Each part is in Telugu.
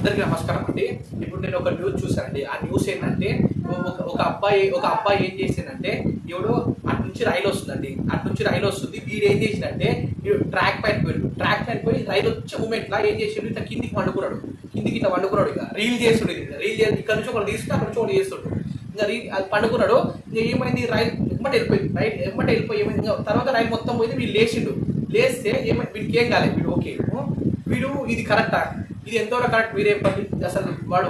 అందరికీ నమస్కారం అండి. ఇప్పుడు నేను ఒక న్యూస్ చూసానండి. ఆ న్యూస్ ఏంటంటే ఒక అబ్బాయి ఏం చేసిందంటే ఎవడో అటు నుంచి రైలు వస్తుందండి. అటు నుంచి రైలు వస్తుంది. వీడు ఏం చేసిందంటే ట్రాక్ పైన పోయిండు. ట్రాక్ పైన పోయి రైలు వచ్చే మూమెంట్లా ఏం చేసిండు, ఇట్లా కిందికి వండుకున్నాడు. కిందికి ఇట్లా వండుకున్నాడు. ఇక రీల్ చేస్తుండు. రీల్ చేసి ఇక్కడ నుంచి ఒకటి తీసుకుని అక్కడ నుంచి ఒకటి చేస్తుండు. ఇంకా అది పండుకున్నాడు. ఇంకా ఏమైంది, రైలు ఎమ్మటి వెళ్ళిపోయింది. రైలు ఎమ్మటి వెళ్ళిపోయి ఏమైంది, ఇంకా తర్వాత రైలు మొత్తం పోయింది. వీడు లేచిండు. లేస్తే ఏమైంది, వీడికి ఏం కాలేదు. వీడు ఓకే, వీడు ఇది కరెక్టా, ఇది ఎంతవరకు కరెక్ట్, వీరే అసలు వాడు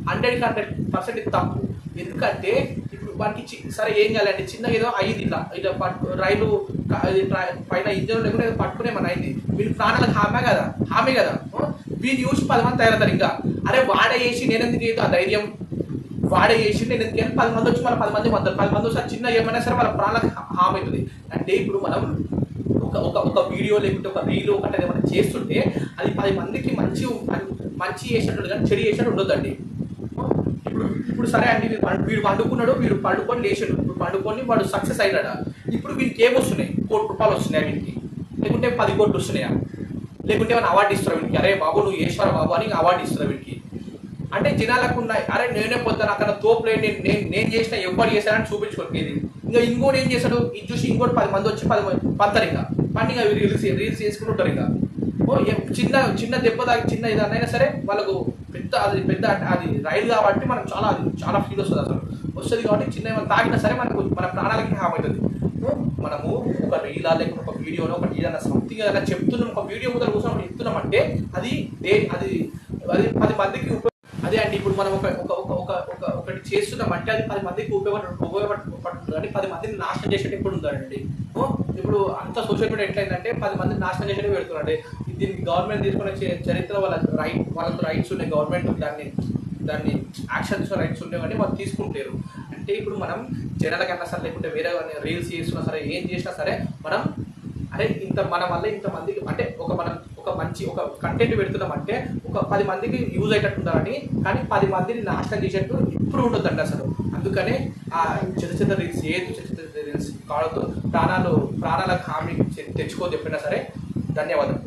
100% ఇది తప్పు. ఎందుకంటే ఇప్పుడు వానికి సరే ఏం కాలేండి, చిన్నగా ఏదో అయ్యింది, ఇట్లా ఇట్లా రైలు పైన ఇంజన్ లేకుండా ఏదో పట్టుకునే మన అయింది. వీళ్ళు ప్రాణాలకు హామీ కదా. వీళ్ళు చూసి 10 మంది తయారవుతారు. ఇంకా అరే వాడే చేసి నేను ఎందుకు ఏదో ఆ ధైర్యం, వాడే చేసి నేను ఎందుకు 10 మంది వచ్చి మన 10 మంది వస్తారు. 10 మంది వస్తారు, చిన్న ఏమైనా సరే వాళ్ళ ప్రాణాలకు హామీ అవుతుంది. అంటే ఇప్పుడు మనం ఒక వీడియో లేకుంటే ఒక రీల్ ఒకటి ఏమైనా చేస్తుంటే అది 10 మందికి మంచి చేసినట్టు కానీ చెడు చేసినట్టు ఉండొద్దండి. ఇప్పుడు సరే అండి, వీడు పండుకున్నాడు, వీడు పండుకొని లేచాడు. ఇప్పుడు పండుకొని వాడు సక్సెస్ అయినాడా, ఇప్పుడు వీడికి ఏమొస్తున్నాయి, ₹1,00,00,000 వస్తున్నాయా వీడికి, లేకుంటే 10 కోట్లు వస్తున్నాయా, లేకుంటే ఏమైనా అవార్డు ఇస్తారు వీడికి, అరే బాబు నువ్వు చేసారా బాబు అని అవార్డు ఇస్తారు వీడికి. అంటే జనాలకు ఉన్నాయి, అరే నేనే పోతాను అక్కడ తోపులే, నేను చేసిన ఎవరు చేశానని చూపించుకోలేదు. ఇంకా ఇంకోటి ఏం చేశాడు, ఇది చూసి ఇంకోటి 10 మంది వచ్చి 10 మంది పంతారు. ఇంకా పండుగ రీల్స్ చేసుకుంటుంటారు. ఇంకా చిన్న దెబ్బ తాగి చిన్న ఇదన్నైనా సరే వాళ్ళకు పెద్ద అది రైలు కాబట్టి మనం చాలా ఫీల్ వస్తుంది. అసలు వస్తుంది కాబట్టి చిన్న ఏమైనా తాగినా సరే మన ప్రాణాలకి హామ్ అవుతుంది. మనము ఒక రీలా లేకుండా ఒక వీడియోలో ఒక ఏదైనా సంథింగ్ ఏదైనా చెప్తున్నాం, ఒక వీడియో ముందర కూర్చొని చెప్తున్నామంటే అది 10 మందికి అదే అండి. ఇప్పుడు మనం ఒకటి చేస్తున్నామంటే అది 10 మందికి ఉపయోగపడుతుంది. కానీ 10 మందిని నాశనం చేసేటప్పుడు ఎప్పుడు ఉందండి. ఇప్పుడు అంత సోషల్ మీడియా ఎట్లయిందంటే 10 మందిని నాశనం చేసేటప్పుడు పెడుతున్నాండి. దీనికి గవర్నమెంట్ తీసుకునే చరిత్ర వాళ్ళకు రైట్స్ ఉన్నాయి. గవర్నమెంట్ దాన్ని యాక్షన్ తీసుకునే రైట్స్ ఉన్నాయి, కానీ వాళ్ళు తీసుకుంటారు. అంటే ఇప్పుడు మనం జనాలకన్నా సరే లేకుంటే వేరే రీల్స్ చేస్తున్నా సరే ఏం చేసినా సరే మనం అరే మన వల్ల ఇంతమందికి అంటే ఒక కంటెంట్ పెడుతున్నామంటే ఒక 10 మందికి యూజ్ అయ్యేటట్టు ఉండాలని, కానీ 10 మందిని నాశనం చేసేట్టు ఇప్పుడు ఉంటుందండి అసలు. అందుకనే ఆ చిన్న రీల్స్ రీల్స్ కావడంతో ప్రాణాలకు హామీ తెచ్చుకోవద్దు ఎప్పుడైనా సరే. ధన్యవాదాలు.